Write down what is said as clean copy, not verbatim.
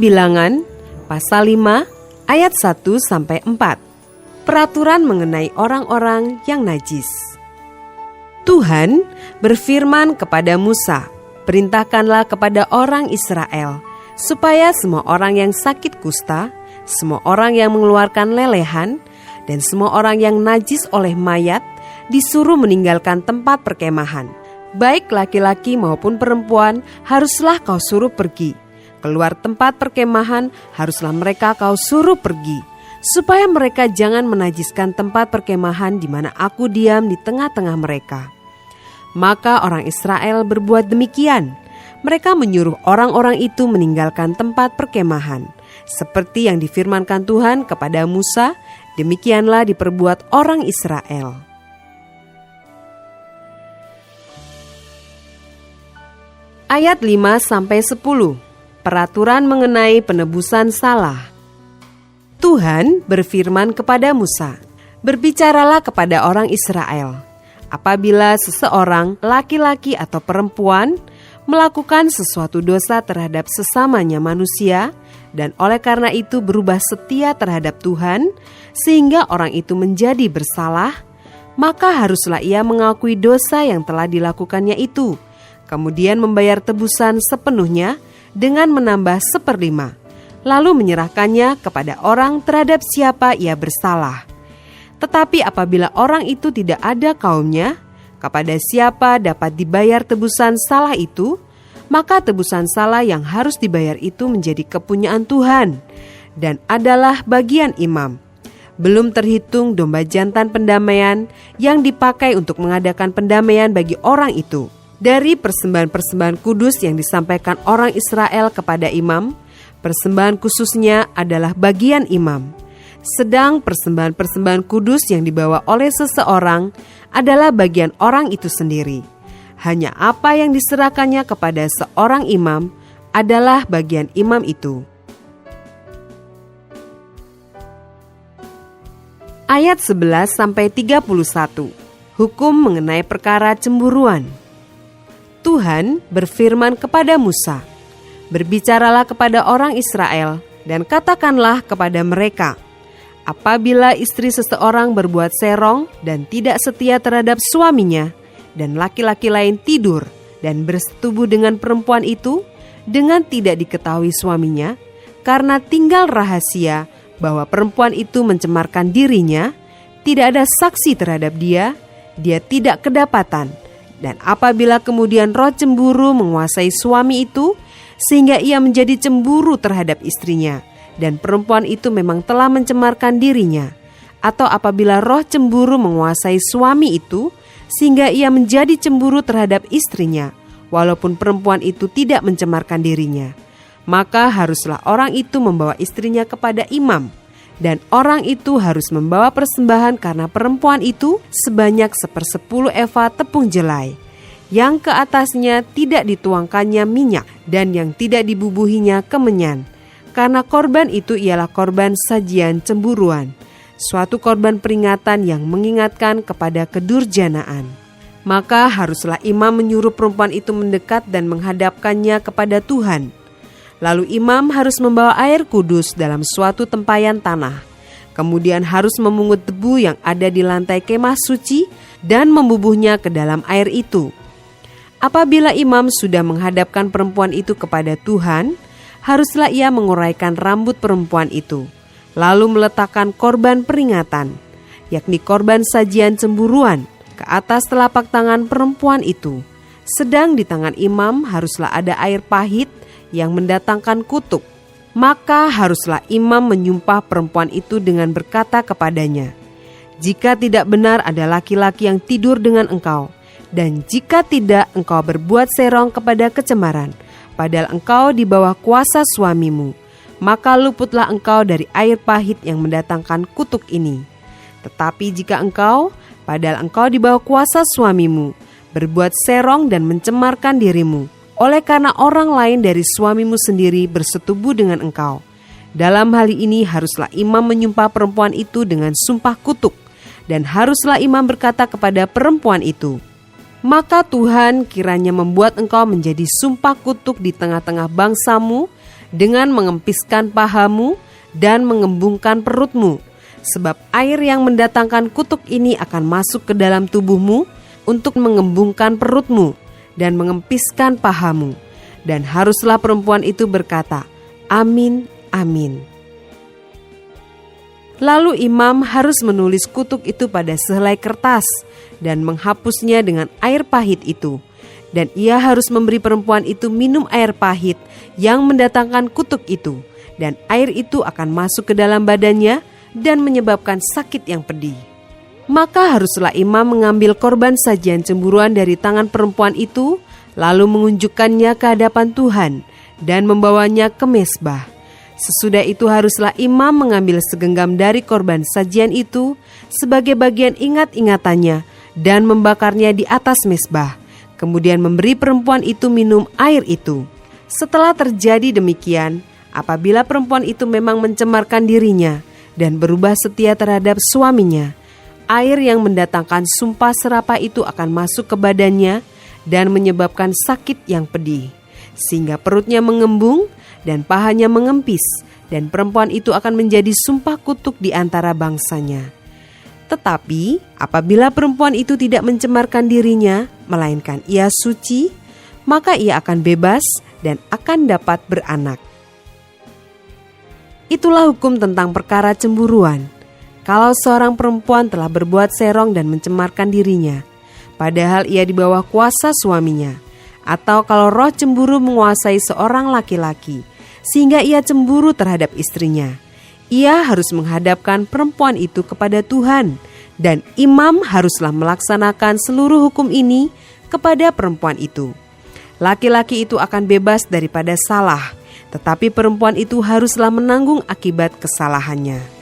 Bilangan pasal 5 ayat 1-4. Peraturan mengenai orang-orang yang najis. Tuhan berfirman kepada Musa, "Perintahkanlah kepada orang Israel, supaya semua orang yang sakit kusta, semua orang yang mengeluarkan lelehan, dan semua orang yang najis oleh mayat, disuruh meninggalkan tempat perkemahan. Baik laki-laki maupun perempuan, haruslah kau suruh pergi. Keluar tempat perkemahan, haruslah mereka kau suruh pergi, supaya mereka jangan menajiskan tempat perkemahan di mana aku diam di tengah-tengah mereka." Maka orang Israel berbuat demikian. Mereka menyuruh orang-orang itu meninggalkan tempat perkemahan. Seperti yang difirmankan Tuhan kepada Musa, demikianlah diperbuat orang Israel. Ayat 5-10. Peraturan mengenai penebusan salah. Tuhan berfirman kepada Musa, "Berbicaralah kepada orang Israel. Apabila seseorang, laki-laki atau perempuan, melakukan sesuatu dosa terhadap sesamanya manusia, dan oleh karena itu berubah setia terhadap Tuhan, sehingga orang itu menjadi bersalah, maka haruslah ia mengakui dosa yang telah dilakukannya itu, kemudian membayar tebusan sepenuhnya dengan menambah 1/5, lalu menyerahkannya kepada orang terhadap siapa ia bersalah. Tetapi apabila orang itu tidak ada kaumnya, kepada siapa dapat dibayar tebusan salah itu, maka tebusan salah yang harus dibayar itu menjadi kepunyaan Tuhan dan adalah bagian imam. Belum terhitung domba jantan pendamaian yang dipakai untuk mengadakan pendamaian bagi orang itu. Dari persembahan-persembahan kudus yang disampaikan orang Israel kepada imam, persembahan khususnya adalah bagian imam. Sedang persembahan-persembahan kudus yang dibawa oleh seseorang adalah bagian orang itu sendiri. Hanya apa yang diserahkannya kepada seorang imam adalah bagian imam itu. Ayat 11-31. Hukum mengenai perkara cemburuan. Tuhan berfirman kepada Musa, "Berbicaralah kepada orang Israel dan katakanlah kepada mereka, apabila istri seseorang berbuat serong dan tidak setia terhadap suaminya, dan laki-laki lain tidur dan bersetubuh dengan perempuan itu dengan tidak diketahui suaminya, karena tinggal rahasia bahwa perempuan itu mencemarkan dirinya, tidak ada saksi terhadap dia, dia tidak kedapatan. Dan apabila kemudian roh cemburu menguasai suami itu, sehingga ia menjadi cemburu terhadap istrinya, dan perempuan itu memang telah mencemarkan dirinya, atau apabila roh cemburu menguasai suami itu, sehingga ia menjadi cemburu terhadap istrinya, walaupun perempuan itu tidak mencemarkan dirinya, maka haruslah orang itu membawa istrinya kepada imam, dan orang itu harus membawa persembahan karena perempuan itu sebanyak 1/10 eva tepung jelai, yang ke atasnya tidak dituangkannya minyak, dan yang tidak dibubuhinya kemenyan. Karena korban itu ialah korban sajian cemburuan, suatu korban peringatan yang mengingatkan kepada kedurjanaan. Maka haruslah imam menyuruh perempuan itu mendekat dan menghadapkannya kepada Tuhan. Lalu imam harus membawa air kudus dalam suatu tempayan tanah. Kemudian harus memungut debu yang ada di lantai kemah suci dan membubuhnya ke dalam air itu. Apabila imam sudah menghadapkan perempuan itu kepada Tuhan, haruslah ia menguraikan rambut perempuan itu, lalu meletakkan korban peringatan, yakni korban sajian cemburuan, ke atas telapak tangan perempuan itu. Sedang di tangan imam haruslah ada air pahit yang mendatangkan kutuk. Maka haruslah imam menyumpah perempuan itu dengan berkata kepadanya, "Jika tidak benar ada laki-laki yang tidur dengan engkau, dan jika tidak engkau berbuat serong kepada kecemaran, padahal engkau di bawah kuasa suamimu, maka luputlah engkau dari air pahit yang mendatangkan kutuk ini. Tetapi jika engkau, padahal engkau di bawah kuasa suamimu, berbuat serong dan mencemarkan dirimu, oleh karena orang lain dari suamimu sendiri bersetubuh dengan engkau, dalam hal ini haruslah imam menyumpah perempuan itu dengan sumpah kutuk, dan haruslah imam berkata kepada perempuan itu, maka Tuhan kiranya membuat engkau menjadi sumpah kutuk di tengah-tengah bangsamu dengan mengempiskan pahamu dan mengembungkan perutmu, sebab air yang mendatangkan kutuk ini akan masuk ke dalam tubuhmu untuk mengembungkan perutmu dan mengempiskan pahamu. Dan haruslah perempuan itu berkata, Amin, amin. Lalu imam harus menulis kutuk itu pada sehelai kertas dan menghapusnya dengan air pahit itu. Dan ia harus memberi perempuan itu minum air pahit yang mendatangkan kutuk itu. Dan air itu akan masuk ke dalam badannya dan menyebabkan sakit yang pedih. Maka haruslah imam mengambil korban sajian cemburuan dari tangan perempuan itu, lalu mengunjukkannya ke hadapan Tuhan dan membawanya ke mezbah. Sesudah itu haruslah imam mengambil segenggam dari korban sajian itu sebagai bagian ingat-ingatannya dan membakarnya di atas mezbah. Kemudian memberi perempuan itu minum air itu. Setelah terjadi demikian, apabila perempuan itu memang mencemarkan dirinya dan berubah setia terhadap suaminya, air yang mendatangkan sumpah serapah itu akan masuk ke badannya dan menyebabkan sakit yang pedih, sehingga perutnya mengembung dan pahanya mengempis, dan perempuan itu akan menjadi sumpah kutuk di antara bangsanya. Tetapi apabila perempuan itu tidak mencemarkan dirinya, melainkan ia suci, maka ia akan bebas dan akan dapat beranak. Itulah hukum tentang perkara cemburuan. Kalau seorang perempuan telah berbuat serong dan mencemarkan dirinya, padahal ia di bawah kuasa suaminya, atau kalau roh cemburu menguasai seorang laki-laki, sehingga ia cemburu terhadap istrinya, ia harus menghadapkan perempuan itu kepada Tuhan, dan imam haruslah melaksanakan seluruh hukum ini kepada perempuan itu. Laki-laki itu akan bebas daripada salah, tetapi perempuan itu haruslah menanggung akibat kesalahannya.